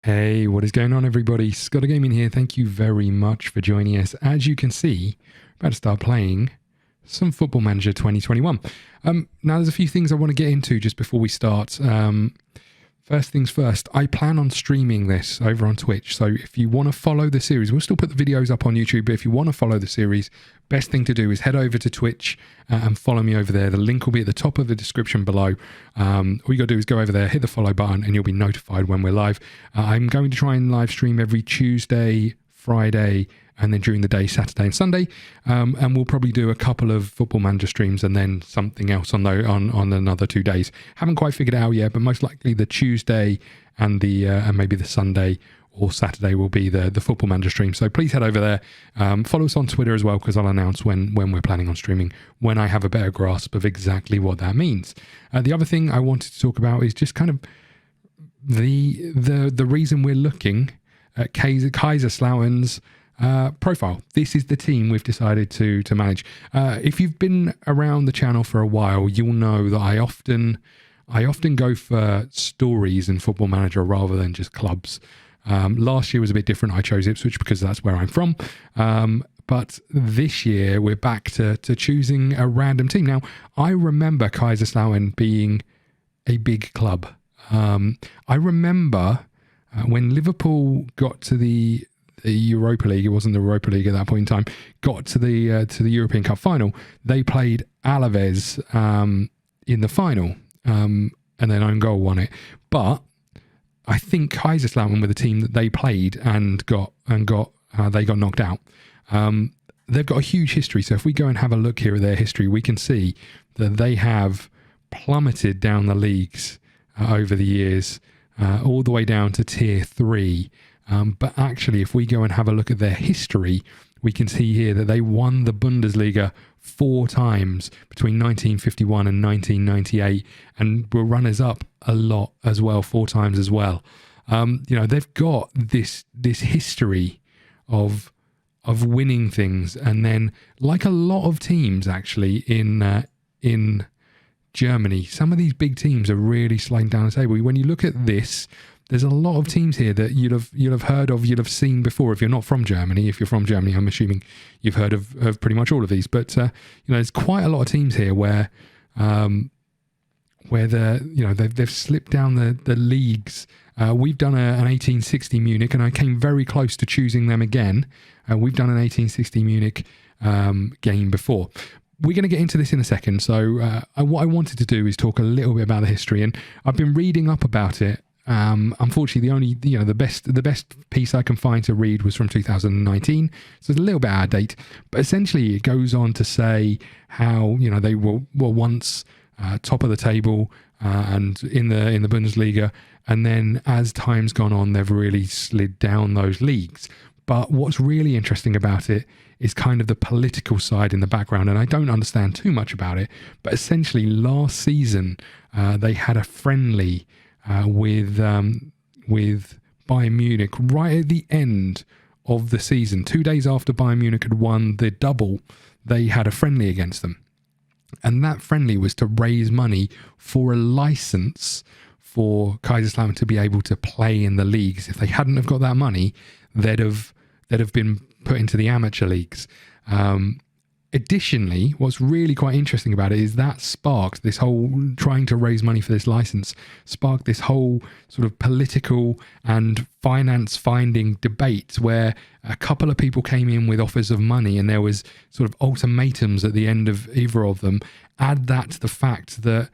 Hey, what is going on, everybody? ScottDogGaming here. Thank you very much for joining us. As you can see, I'm about to start playing some Football Manager 2021. Now, there's a few things I want to get into just before we start. First things first, I plan on streaming this over on Twitch. So if you want to follow the series, we'll still put the videos up on YouTube, but if you want to follow the series, best thing to do is head over to Twitch and follow me over there. The link will be at the top of the description below. All you got to do is go over there, hit the follow button, and you'll be notified when we're live. I'm going to try and live stream every Tuesday, Friday, and then during the day, Saturday and Sunday. And we'll probably do a couple of Football Manager streams and then something else on another 2 days. Haven't quite figured it out yet, but most likely the Tuesday and and maybe the Sunday or Saturday will be the Football Manager stream. So please head over there. Follow us on Twitter as well, because I'll announce when we're planning on streaming, when I have a better grasp of exactly what that means. The other thing I wanted to talk about is just kind of the reason we're looking at Kaiserslautern's profile. This is the team we've decided to manage. If you've been around the channel for a while, you'll know that I often go for stories in Football Manager rather than just clubs. Last year was a bit different. I chose Ipswich because that's where I'm from. But this year we're back to choosing a random team. Now, I remember Kaiserslautern being a big club. I remember when Liverpool got to the Europa League, it wasn't the Europa League at that point in time, got to the European Cup final, they played Alaves in the final, and then own goal won it. But I think Kaiserslautern were the team that they played and they got knocked out. They've got a huge history, so if we go and have a look here at their history, we can see that they have plummeted down the leagues over the years, all the way down to tier 3. But actually, if we go and have a look at their history, we can see here that they won the Bundesliga 4 times between 1951 and 1998, and were runners-up a lot as well, 4 times as well. They've got this history of winning things, and then, like a lot of teams actually in Germany, some of these big teams are really sliding down the table. When you look at this, there's a lot of teams here that you'll have heard of, you'll have seen before. If you're not from Germany, if you're from Germany, I'm assuming you've heard of pretty much all of these. But there's quite a lot of teams here where they've slipped down the leagues. We've done an 1860 Munich, and I came very close to choosing them again. We've done an 1860 Munich game before. We're going to get into this in a second. So what I wanted to do is talk a little bit about the history, and I've been reading up about it. Unfortunately, the best piece I can find to read was from 2019, so it's a little bit out of date. But essentially, it goes on to say how they were once top of the table and in the Bundesliga, and then as time's gone on, they've really slid down those leagues. But what's really interesting about it is kind of the political side in the background, and I don't understand too much about it. But essentially, last season they had a friendly with Bayern Munich right at the end of the season. 2 days after Bayern Munich had won the double, they had a friendly against them, and that friendly was to raise money for a license for Kaiserslautern to be able to play in the leagues. If they hadn't have got that money, they'd have been put into the amateur leagues. Additionally, what's really quite interesting about it is that sparked this whole trying to raise money for this license, sparked this whole sort of political and finance finding debate where a couple of people came in with offers of money, and there was sort of ultimatums at the end of either of them. Add that to the fact that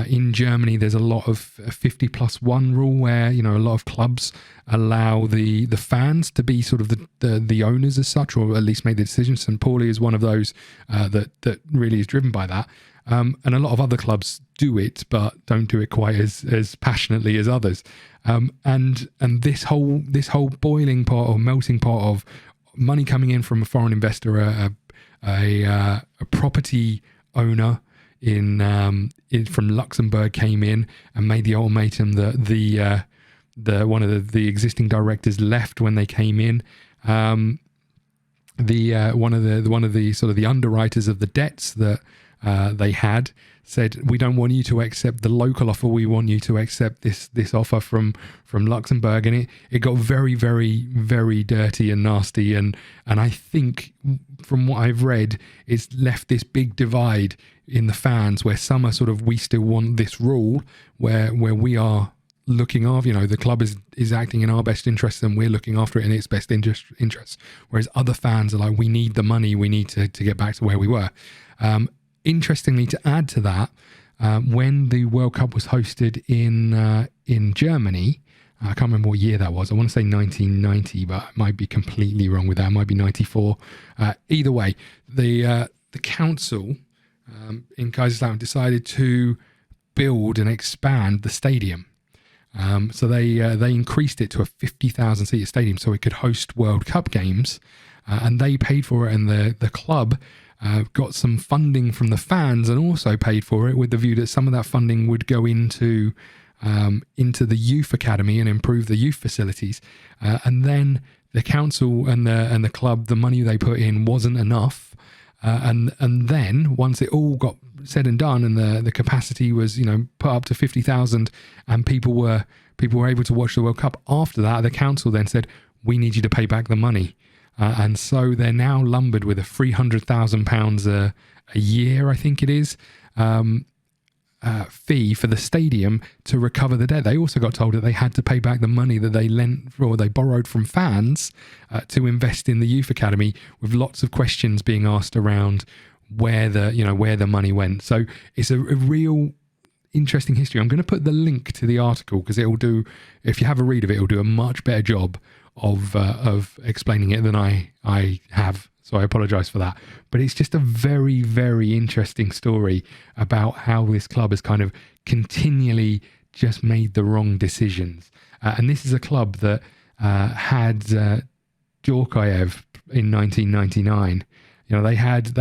in Germany, there's a lot of 50+1 rule where, a lot of clubs allow the fans to be sort of the owners as such, or at least make the decisions. St. Pauli is one of those that really is driven by that. And a lot of other clubs do it, but don't do it quite as passionately as others. And this whole boiling pot or melting pot of money coming in from a foreign investor, a property owner from Luxembourg came in and made the ultimatum that one of the existing directors left when they came in. One of the sort of the underwriters of the debts that they had said, we don't want you to accept the local offer, we want you to accept this offer from Luxembourg. And it got very, very, very dirty and nasty, and I think from what I've read, it's left this big divide in the fans where some are sort of, we still want this rule where we are looking after, the club is acting in our best interest and we're looking after it in its best interests, whereas other fans are like, we need the money, we need to get back to where we were. Interestingly, to add to that, when the World Cup was hosted in Germany, I can't remember what year that was. I want to say 1990, but I might be completely wrong with that. It might be 94. Either way, the council in Kaiserslautern decided to build and expand the stadium. So they increased it to a 50,000 seater stadium so it could host World Cup games, and they paid for it, and the club got some funding from the fans and also paid for it with the view that some of that funding would go into the youth academy and improve the youth facilities. And then the council and the club, the money they put in wasn't enough. And then once it all got said and done, and the capacity was put up to 50,000, and people were able to watch the World Cup. After that, the council then said, we need you to pay back the money. And so they're now lumbered with a £300,000 a year, I think it is, fee for the stadium to recover the debt. They also got told that they had to pay back the money that they lent or they borrowed from fans to invest in the youth academy, with lots of questions being asked around where the money went. So it's a real interesting history. I'm going to put the link to the article because if you have a read of it, it'll do a much better job of explaining it than I have. So I apologise for that. But it's just a very, very interesting story about how this club has kind of continually just made the wrong decisions. And this is a club that had Djorkaeff in 1999. They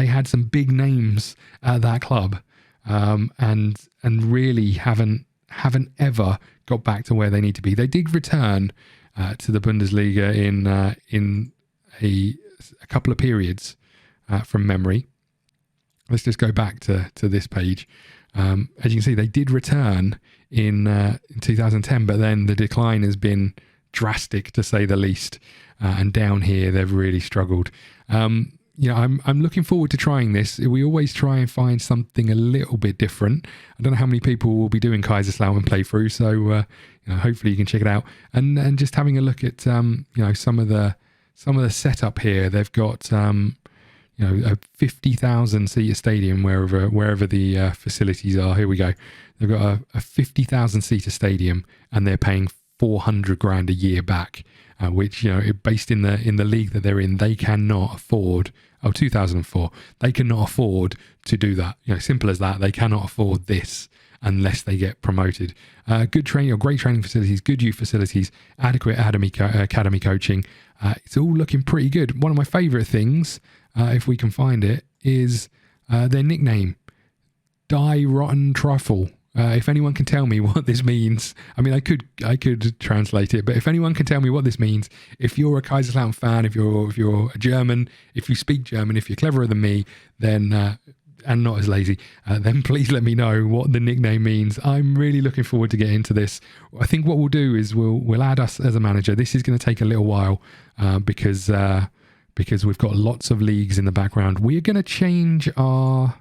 had some big names at that club, and really haven't ever got back to where they need to be. They did return to the Bundesliga in a couple of periods from memory. Let's just go back to this page. As you can see, they did return in 2010, but then the decline has been drastic, to say the least. And down here, they've really struggled. I'm looking forward to trying this. We always try and find something a little bit different. I don't know how many people will be doing Kaiserslautern playthrough, so hopefully you can check it out. And just having a look at some of the setup here. They've got a 50,000 seater stadium wherever the facilities are. Here we go. They've got a 50,000 seater stadium, and they're paying 400 grand a year back, which based in the league that they're in, they cannot afford. 2004, they cannot afford to do that. Simple as that. They cannot afford this unless they get promoted. Good training, or great training facilities, good youth facilities, adequate academy coaching. It's all looking pretty good. One of my favourite things, if we can find it, is their nickname, Die Rotten Truffle. If anyone can tell me what this means, I mean, I could translate it, but if anyone can tell me what this means, if you're a Kaiserslautern fan, if you're a German, if you speak German, if you're cleverer than me, then and not as lazy, then please let me know what the nickname means. I'm really looking forward to getting into this. I think what we'll do is we'll add us as a manager. This is going to take a little while because we've got lots of leagues in the background. We're going to change our...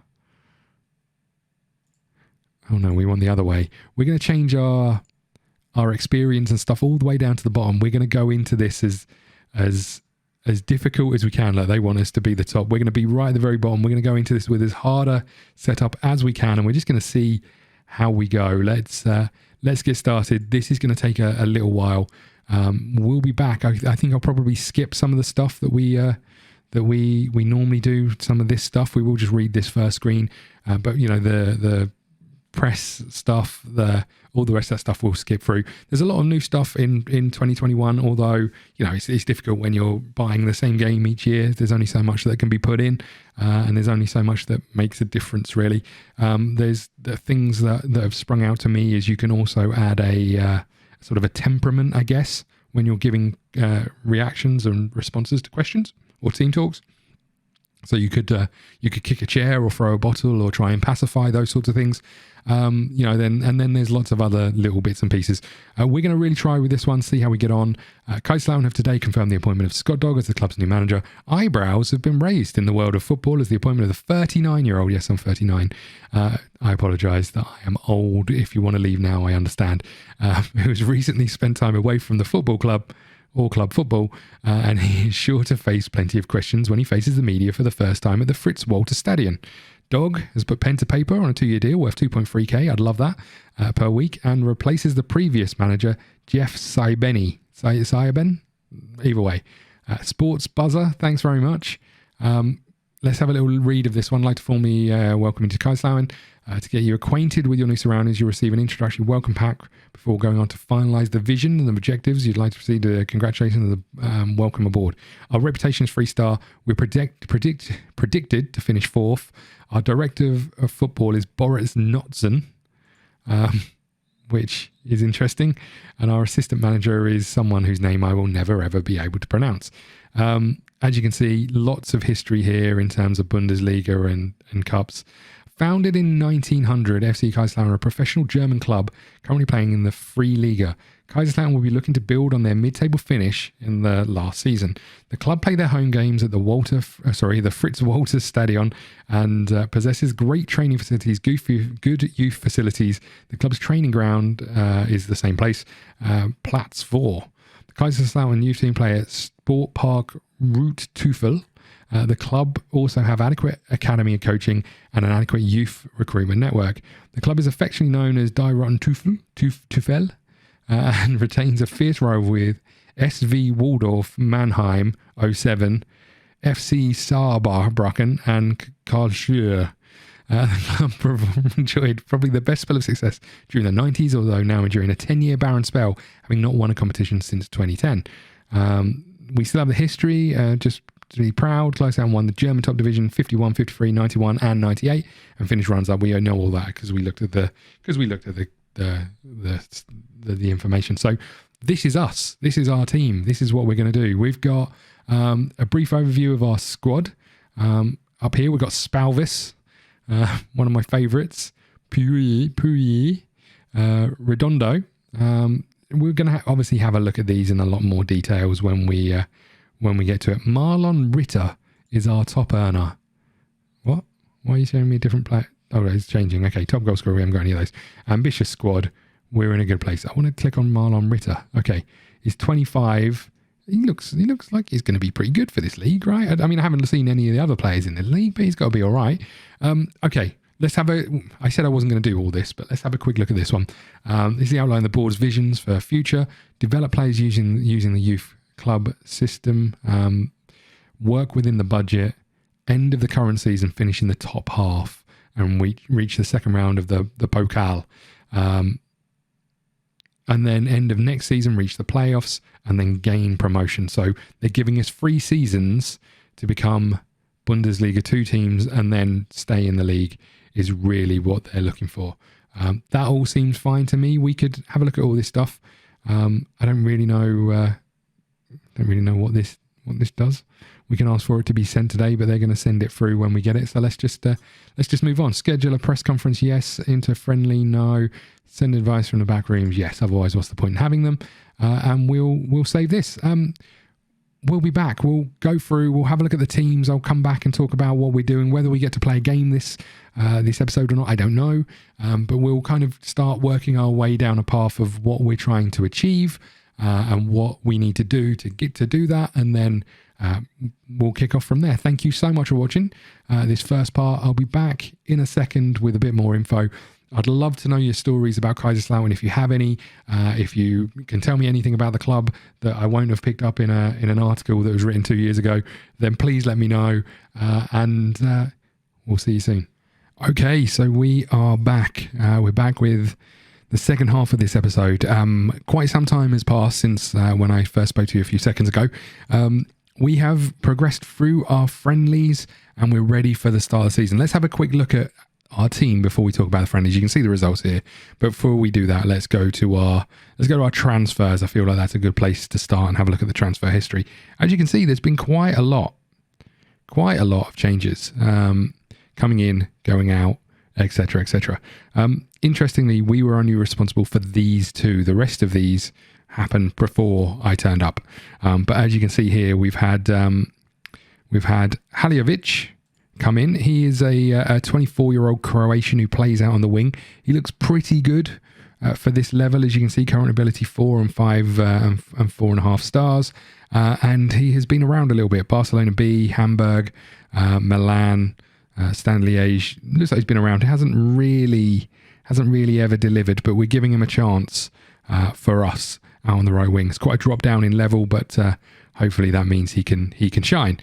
Oh no, we want the other way. We're going to change our experience and stuff all the way down to the bottom. We're going to go into this as difficult as we can. Like they want us to be the top. We're going to be right at the very bottom. We're going to go into this with as harder setup as we can, and we're just going to see how we go. Let's get started. This is going to take a little while. We'll be back. I think I'll probably skip some of the stuff that we normally do. Some of this stuff we will just read this first screen, but the press stuff, all the rest of that stuff we'll skip through. There's a lot of new stuff in 2021, although it's difficult when you're buying the same game each year. There's only so much that can be put in, and there's only so much that makes a difference, really. There's the things that have sprung out to me is you can also add a sort of a temperament, I guess, when you're giving reactions and responses to questions or team talks. So you could kick a chair or throw a bottle or try and pacify, those sorts of things. Then there's lots of other little bits and pieces. We're going to really try with this one, see how we get on. Kaiserslautern have today confirmed the appointment of ScottDog as the club's new manager. Eyebrows have been raised in the world of football as the appointment of the 39-year-old. Yes, I'm 39. I apologise that I am old. If you want to leave now, I understand. Who has recently spent time away from the football club or club football, and he is sure to face plenty of questions when he faces the media for the first time at the Fritz Walter Stadion. Dog has put pen to paper on a 2-year deal worth 2.3k, I'd love that, per week, and replaces the previous manager, Jeff Saibeni. Saiben? Either way. Sports Buzzer, thanks very much. Let's have a little read of this one. I'd like to formally welcome you to Kaiserslautern. To get you acquainted with your new surroundings, you'll receive an introductory welcome pack before going on to finalise the vision and the objectives you'd like to proceed to. Congratulations and the welcome aboard. Our reputation is 3-star. We're predicted to finish 4th. Our director of football is Boris Notzen, which is interesting. And our assistant manager is someone whose name I will never, ever be able to pronounce. As you can see, lots of history here in terms of Bundesliga and cups. Founded in 1900, FC Kaiserslautern are a professional German club currently playing in the Free Liga. Kaiserslautern will be looking to build on their mid-table finish in the last season. The club play their home games at the Fritz Walter Stadion and possesses great training facilities, good youth facilities. The club's training ground is the same place, Platz 4. The Kaiserslautern youth team play at Sport Park Route Teufel. The club also have adequate academy and coaching and an adequate youth recruitment network. The club is affectionately known as Die Rotten Teufel, and retains a fierce rival with SV Waldorf Mannheim 07, FC Saarbrücken and Karlsruhe. The club enjoyed probably the best spell of success during the 90s, although now enduring a 10-year barren spell, having not won a competition since 2010. We still have the history, just to be proud. Kaiserslautern won the German top division 51, 53, 91 and 98 and finished runs up. We know all that because we looked at the information. So this is us. This is our team. This is what we're going to do. We've got a brief overview of our squad. Up here we've got Spalvis, one of my favourites, Puyi, Redondo. We're going to obviously have a look at these in a lot more details when we get to it. Marlon Ritter is our top earner. What? Why are you showing me a different player? Oh, it's changing. Okay, top goal scorer. We haven't got any of those. Ambitious squad. We're in a good place. I want to click on Marlon Ritter. Okay, he's 25. He looks like he's going to be pretty good for this league, right? I mean, I haven't seen any of the other players in the league, but he's got to be all right. Okay, let's have I said I wasn't going to do all this, but let's have a quick look at this one. This is the outline of the board's visions for future. Develop players using the youth club system. Work within the budget. End of the current season, finish in the top half, and we reach the second round of the Pokal. And then end of next season, reach the playoffs and then gain promotion. So they're giving us 3 seasons to become Bundesliga 2 teams and then stay in the league is really what they're looking for. That all seems fine to me. We could have a look at all this stuff. I don't really know what this does. We can ask for it to be sent today, but they're going to send it through when we get it. So let's just move on. Schedule a press conference, yes. Inter-friendly, no. Send advice from the back rooms, yes. Otherwise, what's the point in having them? And we'll save this. We'll be back. We'll go through. We'll have a look at the teams. I'll come back and talk about what we're doing. Whether we get to play a game this episode or not, I don't know. But we'll kind of start working our way down a path of what we're trying to achieve and what we need to do to get to do that, and then we'll kick off from there. Thank you so much for watching this first part. I'll be back in a second with a bit more info. I'd love to know your stories about Kaiserslautern if you have any. If you can tell me anything about the club that I won't have picked up in an article that was written 2 years ago, then please let me know, and we'll see you soon. Okay, so we are back. We're back with the second half of this episode. Quite some time has passed since when I first spoke to you a few seconds ago. We have progressed through our friendlies and we're ready for the start of the season. Let's have a quick look at our team before we talk about the friendlies. You can see the results here, but before we do that, let's go to our transfers. I feel like that's a good place to start and have a look at the transfer history. As you can see, there's been quite a lot quite a lot of changes coming in, going out, etc., etc. Interestingly, we were only responsible for these two. The rest of these happened before I turned up. But as you can see here, we've had Haliovic come in. He is a 24-year-old Croatian who plays out on the wing. He looks pretty good for this level, as you can see. Current ability 4 and 5 and 4.5 stars. And he has been around a little bit. Barcelona B, Hamburg, Milan, Stade Liège. Looks like he's been around. He hasn't really ever delivered, but we're giving him a chance for us out on the right wing. It's quite a drop down in level, but hopefully that means he can shine.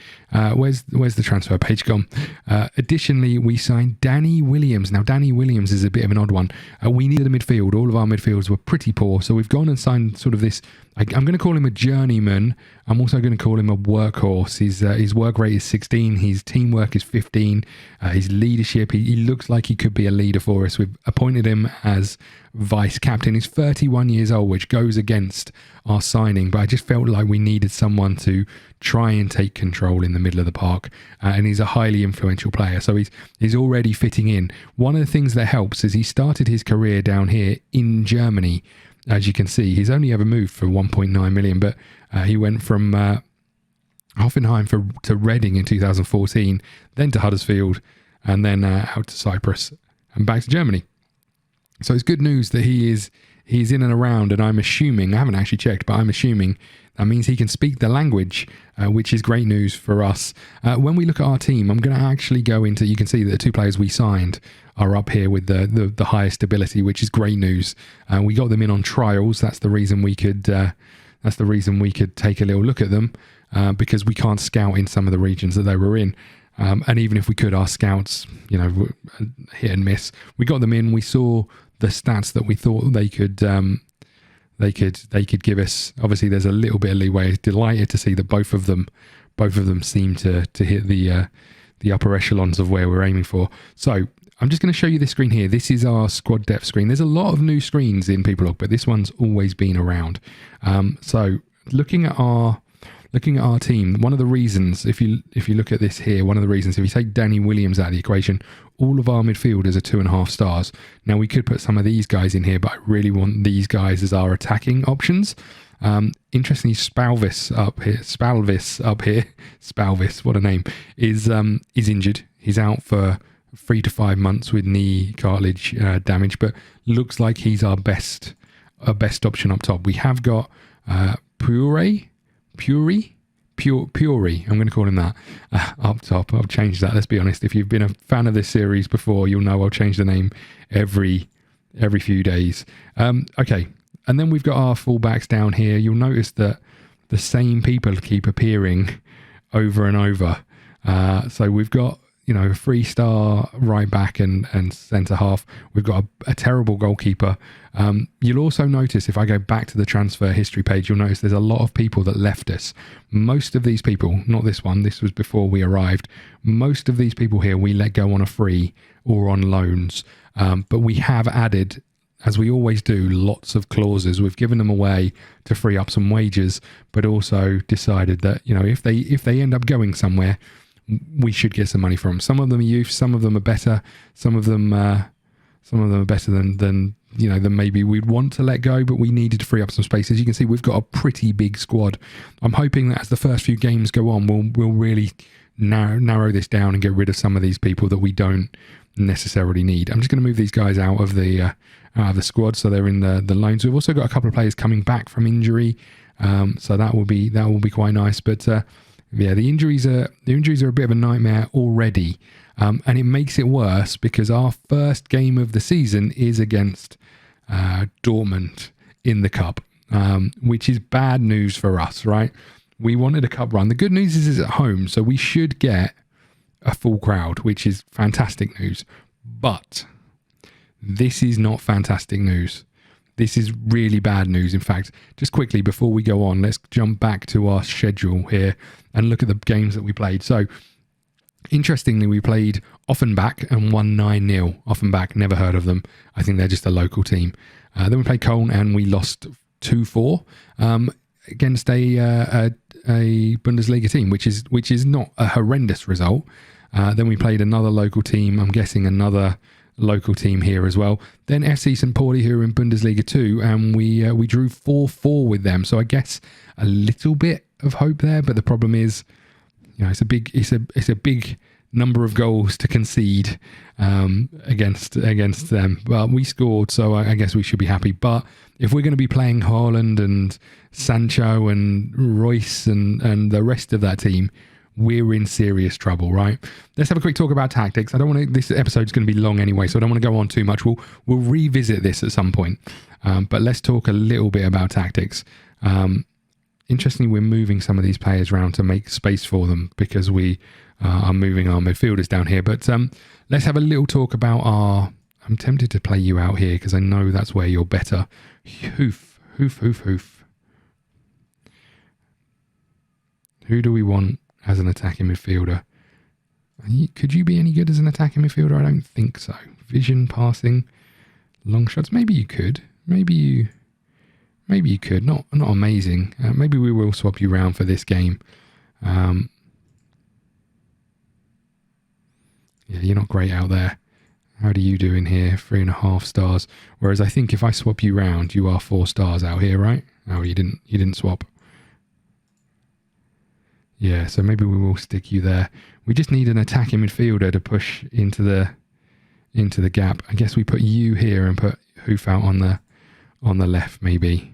Where's the transfer page gone? Additionally, we signed Danny Williams. Now, Danny Williams is a bit of an odd one. We needed a midfield. All of our midfields were pretty poor, so we've gone and signed sort of this. I'm going to call him a journeyman. I'm also going to call him a workhorse. His work rate is 16. His teamwork is 15. His leadership, he looks like he could be a leader for us. We've appointed him as vice captain. He's 31 years old, which goes against our signing, but I just felt like we needed someone to try and take control in the middle of the park, and he's a highly influential player, so he's already fitting in. One of the things that helps is he started his career down here in Germany. As you can see, he's only ever moved for 1.9 million, but he went from Hoffenheim to Reading in 2014, then to Huddersfield, and then out to Cyprus and back to Germany. So it's good news that he's in and around, and I'm assuming, I haven't actually checked, but I'm assuming that means he can speak the language, which is great news for us. When we look at our team, I'm going to actually go into, you can see that the two players we signed are up here with the highest ability, which is great news. We got them in on trials. That's the reason we could take a little look at them, because we can't scout in some of the regions that they were in. And even if we could, our scouts, hit and miss. We got them in. We saw the stats that we thought they could give us. Obviously, there's a little bit of leeway. Delighted to see that both of them seem to hit the upper echelons of where we're aiming for. So I'm just going to show you this screen here. This is our squad depth screen. There's a lot of new screens in PeopleLog, but this one's always been around. So looking at our team, one of the reasons, if you look at this here, one of the reasons, if you take Danny Williams out of the equation, all of our midfielders are 2.5 stars. Now, we could put some of these guys in here, but I really want these guys as our attacking options. Interestingly, Spalvis up here, what a name, is injured. He's out for 3 to 5 months with knee cartilage damage, but looks like he's our best option up top. We have got Puri. I'm going to call him that up top. I'll change that. Let's be honest. If you've been a fan of this series before, you'll know I'll change the name every few days. Okay. And then we've got our fullbacks down here. You'll notice that the same people keep appearing over and over. So we've got, a 3-star right back and centre half. We've got a terrible goalkeeper. You'll also notice, if I go back to the transfer history page, you'll notice there's a lot of people that left us. Most of these people, not this one, this was before we arrived. Most of these people here we let go on a free or on loans. But we have added, as we always do, lots of clauses. We've given them away to free up some wages, but also decided that, if they end up going somewhere, we should get some money from them. Some of them are youth, some of them are better, some of them are better than maybe we'd want to let go, but we needed to free up some space. As you can see, we've got a pretty big squad. I'm hoping that as the first few games go on, we'll really narrow this down and get rid of some of these people that we don't necessarily need. I'm just going to move these guys out of the squad, so they're in the loans. We've also got a couple of players coming back from injury, so that will be quite nice. But yeah, the injuries are a bit of a nightmare already, and it makes it worse because our first game of the season is against Dortmund in the cup, which is bad news for us, right? We wanted a cup run. The good news is it's at home, so we should get a full crowd, which is fantastic news. But this is not fantastic news. This is really bad news. In fact, just quickly before we go on, let's jump back to our schedule here and look at the games that we played. So, interestingly, we played Offenbach and won 9-0. Offenbach, never heard of them. I think they're just a local team. Then we played Cologne and we lost 2-4 against a a Bundesliga team, which is not a horrendous result. Then we played another local team. I'm guessing another local team here as well. Then FC St. Pauli, who are in Bundesliga 2, and we drew 4-4 with them. So I guess a little bit of hope there, but the problem is, it's a big number of goals to concede against them. Well, we scored, so I guess we should be happy. But if we're going to be playing Haaland and Sancho and Royce and the rest of that team, we're in serious trouble, right? Let's have a quick talk about tactics. This episode's going to be long anyway, so I don't want to go on too much. We'll revisit this at some point. But let's talk a little bit about tactics. Interestingly, we're moving some of these players around to make space for them because we are moving our midfielders down here. But let's have a little talk about I'm tempted to play you out here because I know that's where you're better. Hoof. Who do we want as an attacking midfielder? Could you be any good as an attacking midfielder? I don't think so. Vision, passing, long shots. Maybe you could. Maybe you could. Not amazing. Maybe we will swap you around for this game. Yeah, you're not great out there. How do you do in here? 3.5 stars. Whereas I think if I swap you round, you are 4 stars out here, right? Oh, you didn't swap. Yeah, so maybe we will stick you there. We just need an attacking midfielder to push into the gap. I guess we put you here and put Hoof out on the left, maybe.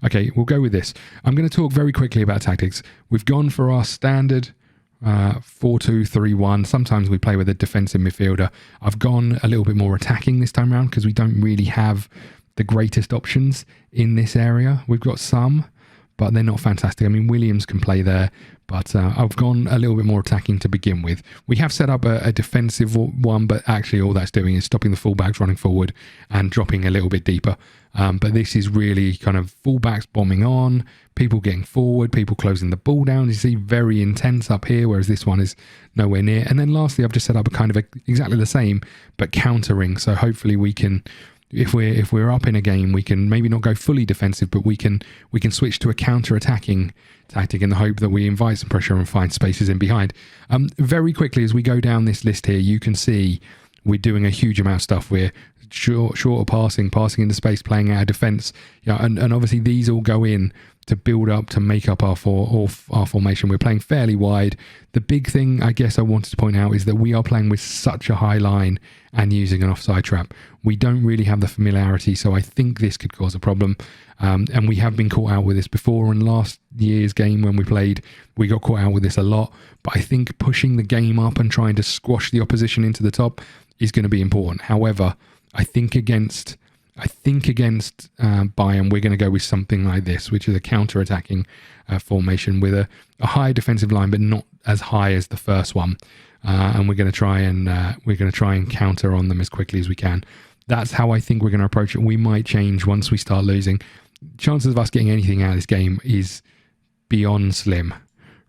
Okay, we'll go with this. I'm going to talk very quickly about tactics. We've gone for our standard 4-2-3-1. Sometimes we play with a defensive midfielder. I've gone a little bit more attacking this time around because we don't really have the greatest options in this area. We've got some, but they're not fantastic. I mean, Williams can play there, but I've gone a little bit more attacking to begin with. We have set up a defensive one, but actually all that's doing is stopping the fullbacks running forward and dropping a little bit deeper. But this is really kind of fullbacks bombing on, people getting forward, people closing the ball down. You see, very intense up here, whereas this one is nowhere near. And then lastly, I've just set up exactly the same, but countering. So hopefully we can, if we're up in a game, we can maybe not go fully defensive, but we can switch to a counter-attacking tactic in the hope that we invite some pressure and find spaces in behind. Very quickly, as we go down this list here, you can see we're doing a huge amount of stuff. We're shorter passing into space, playing out of defence. And obviously these all go in to build up, to make up our formation. We're playing fairly wide. The big thing I guess I wanted to point out is that we are playing with such a high line and using an offside trap. We don't really have the familiarity, so I think this could cause a problem. And we have been caught out with this before. In last year's game when we played, we got caught out with this a lot. But I think pushing the game up and trying to squash the opposition into the top is going to be important. However, I think against Bayern, we're going to go with something like this, which is a counter-attacking formation with a high defensive line, but not as high as the first one. And we're going to try and counter on them as quickly as we can. That's how I think we're going to approach it. We might change once we start losing. Chances of us getting anything out of this game is beyond slim,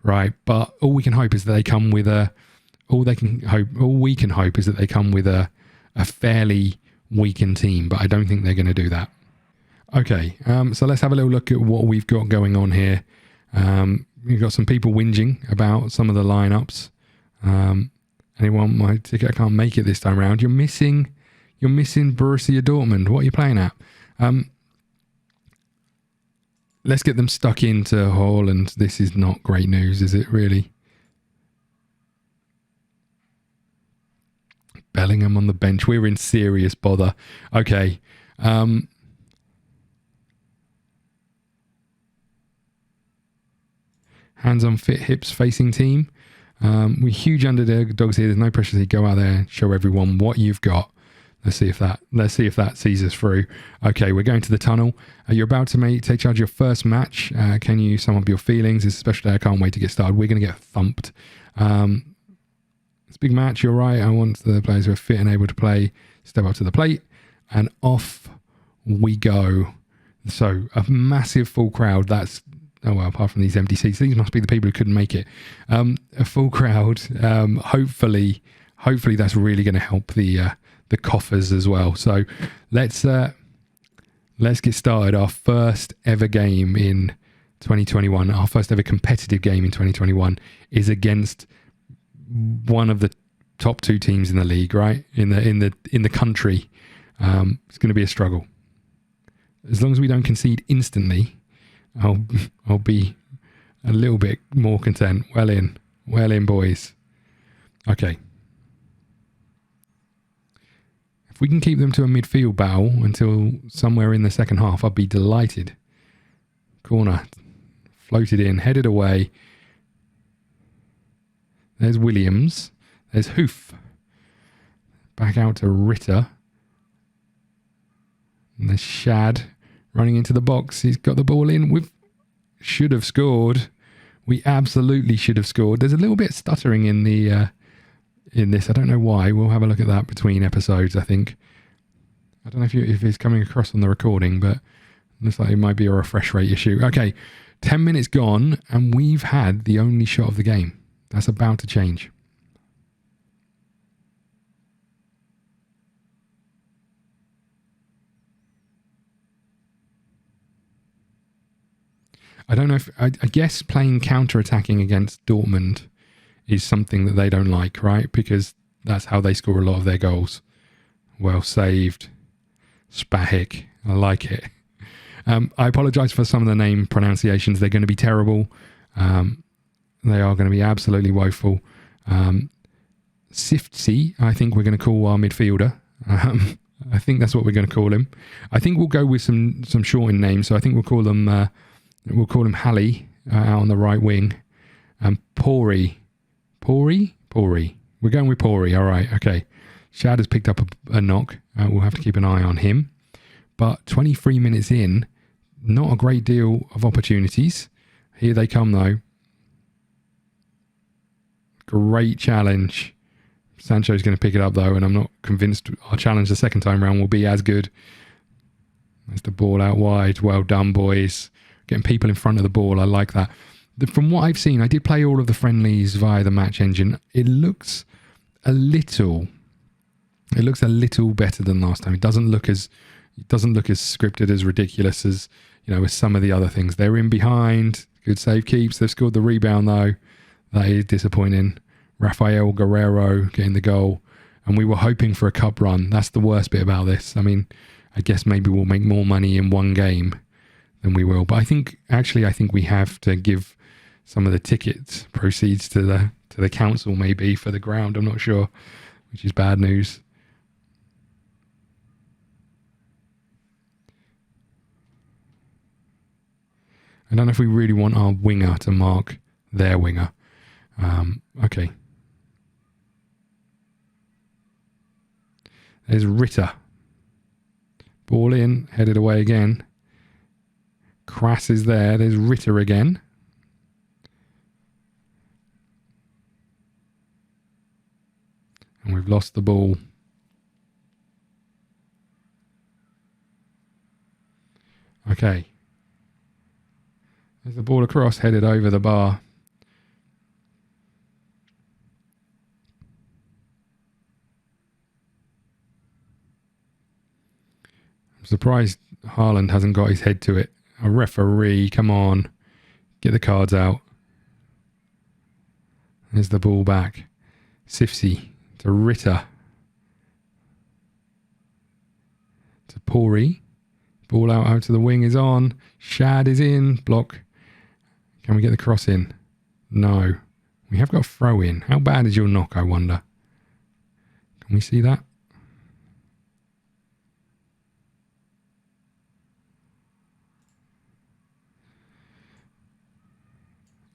right? But all we can hope is that they come with all we can hope is that they come with a fairly weakened team, but I don't think they're going to do that. Okay, so let's have a little look at what we've got going on here. We've got some people whinging about some of the lineups. Anyone my ticket? I can't make it this time around. You're missing Borussia Dortmund. What are you playing at? Let's get them stuck into Haaland. This is not great news, is it really? Bellingham on the bench. We're in serious bother. Okay. Hands on fit, hips facing team. We're huge underdogs here. There's no pressure to go out there, show everyone what you've got. Let's see if that sees us through. Okay, we're going to the tunnel. You're about to take charge of your first match. Can you sum up your feelings? It's a special day. I can't wait to get started. We're going to get thumped. It's a big match. You're right. I want the players who are fit and able to play step up to the plate, and off we go. So a massive full crowd. That's apart from these empty seats, these must be the people who couldn't make it. A full crowd. Hopefully that's really going to help the coffers as well. So let's get started. Our first ever game in 2021, our first ever competitive game in 2021, is against one of the top 2 teams in the league, right? In the country. It's going to be a struggle. As long as we don't concede instantly, I'll be a little bit more content. Well in, boys. Okay. If we can keep them to a midfield battle until somewhere in the second half, I'd be delighted. Corner. Floated in, headed away. There's Williams. There's Hoof. Back out to Ritter. And there's Shad running into the box. He's got the ball in. We should have scored. We absolutely should have scored. There's a little bit of stuttering in the in this. I don't know why. We'll have a look at that between episodes, I think. I don't know if it's coming across on the recording, but it looks like it might be a refresh rate issue. Okay, 10 minutes gone, and we've had the only shot of the game. That's about to change. I don't know if... I guess playing counter-attacking against Dortmund is something that they don't like, right? Because that's how they score a lot of their goals. Well saved. Spahik. I like it. I apologise for some of the name pronunciations. They're going to be terrible. They are going to be absolutely woeful. Siftsy, I think we're going to call our midfielder. I think that's what we're going to call him. I think we'll go with some shortened names. So I think we'll call them Halley out on the right wing. Pori. We're going with Pori. All right. Okay. Shad has picked up a knock. We'll have to keep an eye on him. But 23 minutes in, not a great deal of opportunities. Here they come, though. Great challenge. Sancho's going to pick it up, though, and I'm not convinced our challenge the second time round will be as good. There's the ball out wide. Well done, boys. Getting people in front of the ball. I like that. From what I've seen, I did play all of the friendlies via the match engine. It looks a little better than last time. It doesn't look as scripted, as ridiculous as, as some of the other things. They're in behind. Good save keeps. They've scored the rebound, though. That is disappointing. Rafael Guerrero getting the goal. And we were hoping for a cup run. That's the worst bit about this. I mean, I guess maybe we'll make more money in one game than we will. But I think we have to give some of the tickets proceeds to the council, maybe, for the ground. I'm not sure, which is bad news. I don't know if we really want our winger to mark their winger. Okay. There's Ritter. Ball in, headed away again. Crass is there. There's Ritter again. And we've lost the ball. Okay. There's the ball across, headed over the bar. I'm surprised Haaland hasn't got his head to it. A referee, come on. Get the cards out. There's the ball back. Sifsy to Ritter. To Pori. Ball out to the wing is on. Shad is in. Block. Can we get the cross in? No. We have got a throw in. How bad is your knock, I wonder? Can we see that?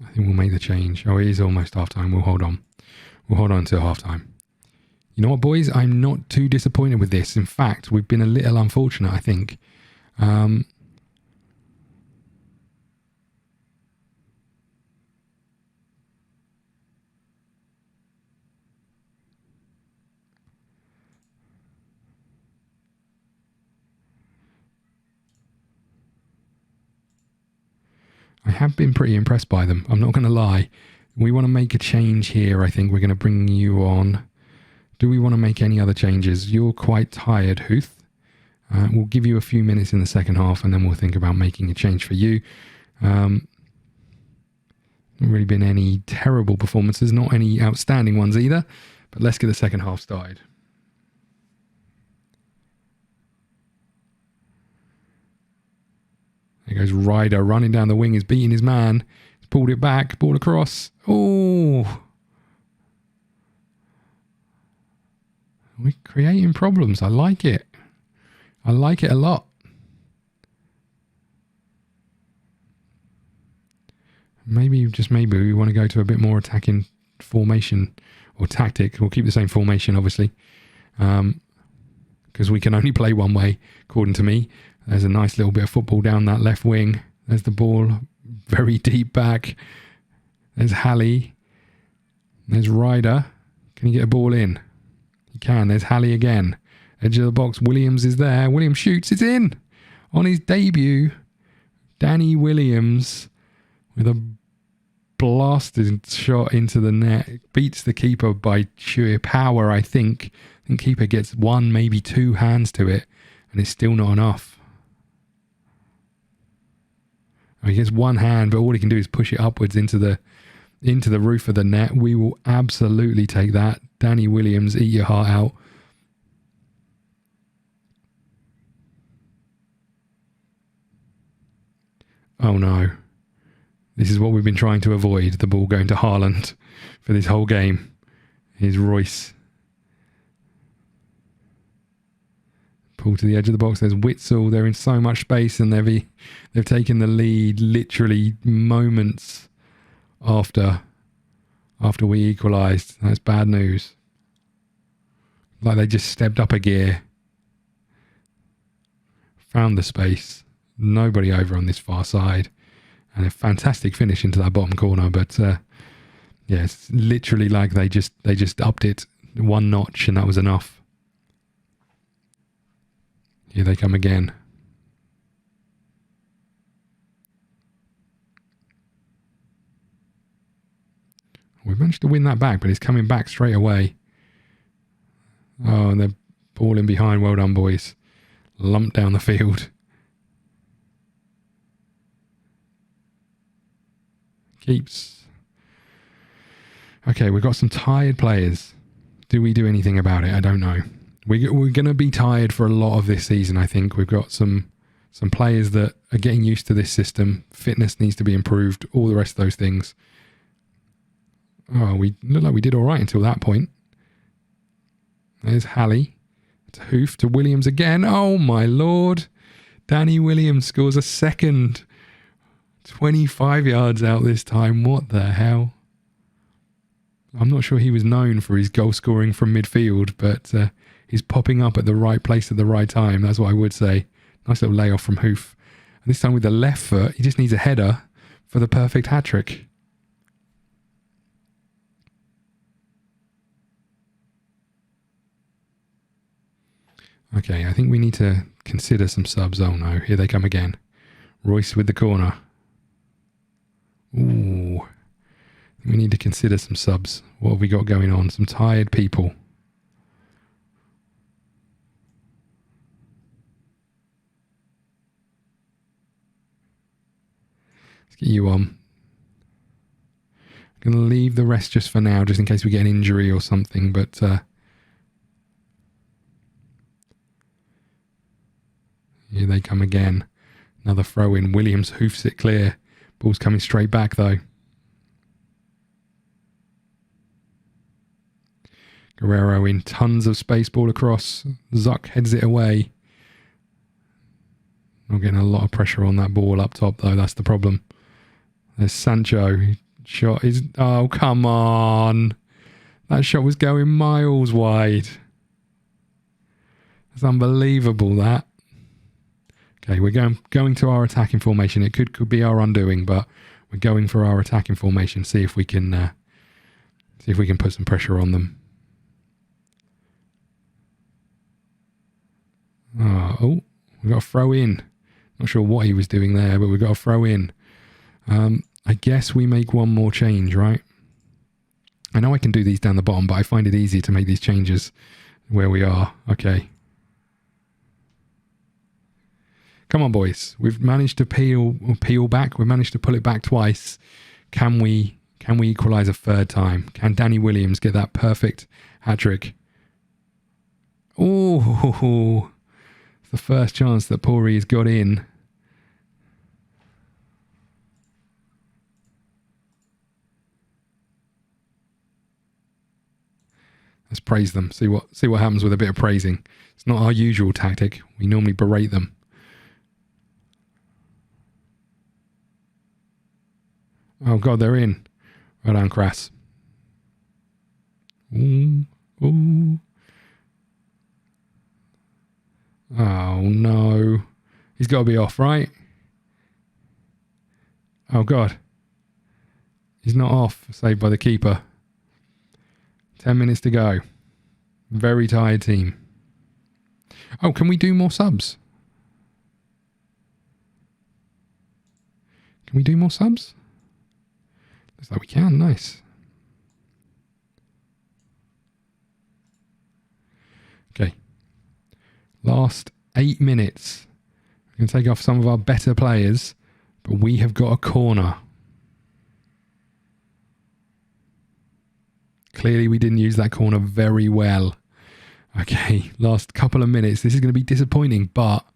I think we'll make the change. Oh, it is almost half time. We'll hold on. We'll hold on until half time. You know what, boys? I'm not too disappointed with this. In fact, we've been a little unfortunate, I think. I have been pretty impressed by them. I'm not going to lie. We want to make a change here. I think we're going to bring you on. Do we want to make any other changes? You're quite tired, Huth. We'll give you a few minutes in the second half and then we'll think about making a change for you. Not really been any terrible performances, not any outstanding ones either. But let's get the second half started. There goes Ryder running down the wing. He's beating his man. He's pulled it back. Ball across. Oh. We're creating problems. I like it. I like it a lot. Maybe, just maybe, we want to go to a bit more attacking formation or tactic. We'll keep the same formation, obviously, because we can only play one way, according to me. There's a nice little bit of football down that left wing. There's the ball, very deep back. There's Halley. There's Ryder. Can he get a ball in? He can. There's Halley again. Edge of the box. Williams is there. Williams shoots. It's in. On his debut, Danny Williams with a blasted shot into the net. Beats the keeper by sheer power, I think. I think keeper gets one, maybe two hands to it, and it's still not enough. He gets one hand, but all he can do is push it upwards into the roof of the net. We will absolutely take that. Danny Williams, eat your heart out. Oh no. This is what we've been trying to avoid, the ball going to Haaland for this whole game. Here's Royce. Pull to the edge of the box. There's Witzel. They're in so much space, and they've taken the lead literally moments after we equalised. That's bad news. Like they just stepped up a gear. Found the space. Nobody over on this far side. And a fantastic finish into that bottom corner. But yeah, it's literally like they just upped it one notch, and that was enough. Here they come again. We've managed to win that back, but it's coming back straight away. Oh, and they're balling behind. Well done, boys. Lumped down the field. Keeps. Okay, we've got some tired players. Do we do anything about it? I don't know. We're going to be tired for a lot of this season, I think. We've got some players that are getting used to this system. Fitness needs to be improved. All the rest of those things. Oh, we look like we did all right until that point. There's Halley. To Hoof. To Williams again. Oh, my Lord. Danny Williams scores a second. 25 yards out this time. What the hell? I'm not sure he was known for his goal scoring from midfield, but he's popping up at the right place at the right time. That's what I would say. Nice little layoff from Hoof. And this time with the left foot, he just needs a header for the perfect hat-trick. Okay, I think we need to consider some subs. Oh no, here they come again. Royce with the corner. Ooh. We need to consider some subs. What have we got going on? Some tired people. Let's get you on. I'm going to leave the rest just for now, just in case we get an injury or something, but here they come again. Another throw in. Williams hoofs it clear. Ball's coming straight back though. Guerrero in tons of space, ball across. Zuck heads it away. Not getting a lot of pressure on that ball up top though, that's the problem. There's Sancho. Shot is... Oh, come on. That shot was going miles wide. It's unbelievable, that. Okay, we're going to our attacking formation. It could be our undoing, but we're going for our attacking formation. See if we can put some pressure on them. Oh, we got a throw in. Not sure what he was doing there, but we got a throw in. I guess we make one more change, right? I know I can do these down the bottom, but I find it easier to make these changes where we are. Okay. Come on, boys. We've managed to peel back. We've managed to pull it back twice. Can we equalise a third time? Can Danny Williams get that perfect hat-trick? Oh, it's the first chance that Pori has got in. Let's praise them. See what happens with a bit of praising. It's not our usual tactic. We normally berate them. Oh God, they're in. Well done, Crass. Ooh, ooh. Oh no. He's got to be off, right? Oh God. He's not off. Saved by the keeper. 10 minutes to go. Very tired team. Oh, can we do more subs? Can we do more subs? Looks like we can. Nice. Okay. Last 8 minutes. We can take off some of our better players, but we have got a corner. Clearly we didn't use that corner very well. Okay, last couple of minutes. This is going to be disappointing, but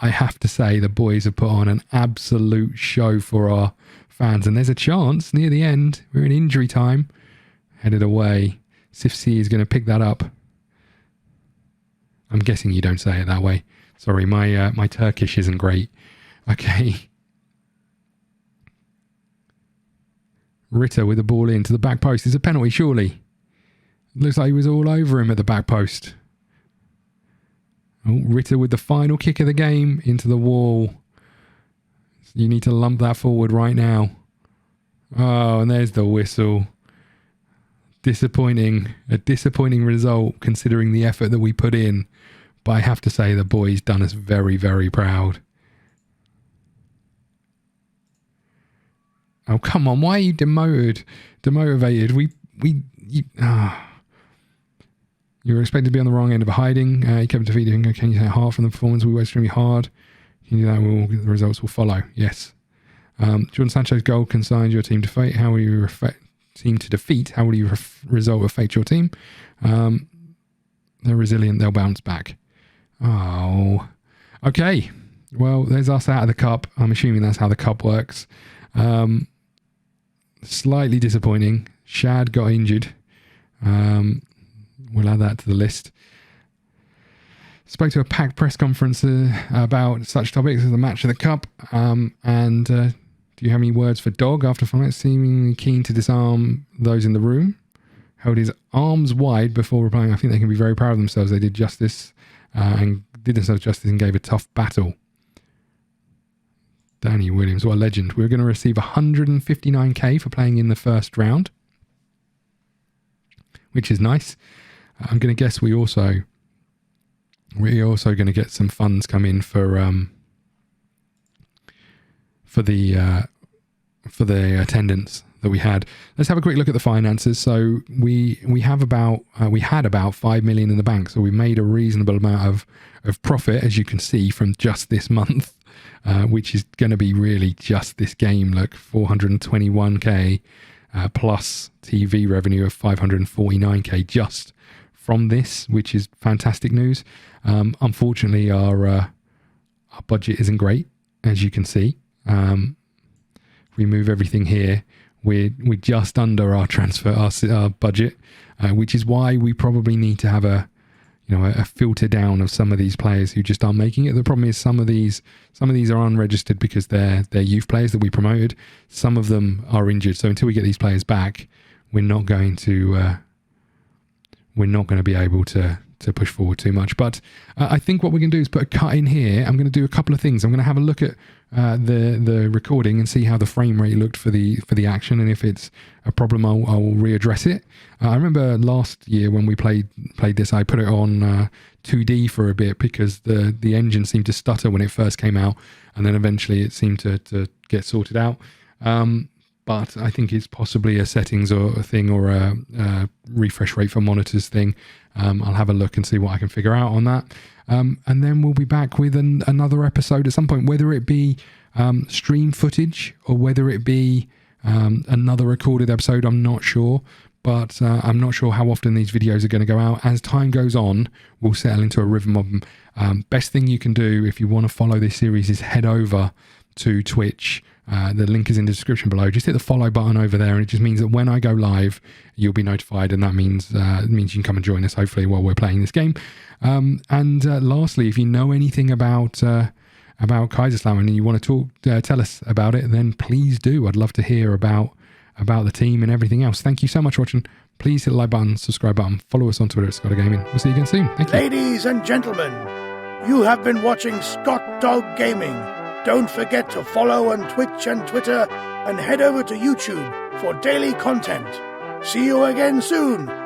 I have to say the boys have put on an absolute show for our fans. And there's a chance near the end. We're in injury time. Headed away. Sifsi is going to pick that up. I'm guessing you don't say it that way. Sorry, my Turkish isn't great. Okay. Ritter with the ball into the back post. It's a penalty, surely. Looks like he was all over him at the back post. Oh, Ritter with the final kick of the game into the wall. You need to lump that forward right now. Oh, and there's the whistle. Disappointing. A disappointing result considering the effort that we put in. But I have to say the boys done us very, very proud. Oh, come on. Why are you demotivated? You were expected to be on the wrong end of a hiding. You kept defeating. Can you say hard from the performance? We worked extremely hard. Can you do that? The results will follow. Yes. Jordan Sancho's goal consigns your team to fate. How will you defeat? How will your result affect your team? They're resilient. They'll bounce back. Oh. Okay. Well, there's us out of the cup. I'm assuming that's how the cup works. Slightly disappointing. Shad got injured. We'll add that to the list. Spoke to a packed press conference about such topics as the match of the cup. Do you have any words for Dog after fight? Seemingly keen to disarm those in the room. Held his arms wide before replying, I think they can be very proud of themselves. They did justice and did themselves justice and gave a tough battle. Danny Williams, what a legend. We're going to receive 159k for playing in the first round, which is nice. I'm going to guess we're also going to get some funds come in for the attendance that we had. Let's have a quick look at the finances. So we had about 5 million in the bank. So we made a reasonable amount of profit, as you can see from just this month, which is going to be really just this game. Look, 421k plus TV revenue of 549k just from this, which is fantastic news. Unfortunately, our budget isn't great, as you can see. If we move everything here, we're just under our our budget, which is why we probably need to have a filter down of some of these players who just aren't making it. The problem is some of these are unregistered because they're youth players that we promoted. Some of them are injured, so until we get these players back, we're not going to be able to push forward too much. But I think what we're going to do is put a cut in here. I'm going to do a couple of things. I'm going to have a look at the recording and see how the frame rate looked for the action, and if it's a problem, I'll readdress it. I remember last year when we played this, I put it on 2D for a bit because the engine seemed to stutter when it first came out, and then eventually it seemed to get sorted out. But I think it's possibly a settings or a thing, or a refresh rate for monitors thing. I'll have a look and see what I can figure out on that. And then we'll be back with another episode at some point, whether it be stream footage or whether it be another recorded episode. I'm not sure, but I'm not sure how often these videos are going to go out. As time goes on, we'll settle into a rhythm of them. Best thing you can do if you want to follow this series is head over to Twitch. The link is in the description below. Just hit the follow button over there, and it just means that when I go live, you'll be notified, and that means you can come and join us, hopefully, while we're playing this game. And lastly, if you know anything about Kaiserslautern and you want to tell us about it, then please do. I'd love to hear about the team and everything else. Thank you so much for watching. Please hit the like button, subscribe button, follow us on Twitter at ScottDogGaming. We'll see you again soon. Thank you. Ladies and gentlemen, you have been watching ScottDogGaming. Don't forget to follow on Twitch and Twitter, and head over to YouTube for daily content. See you again soon.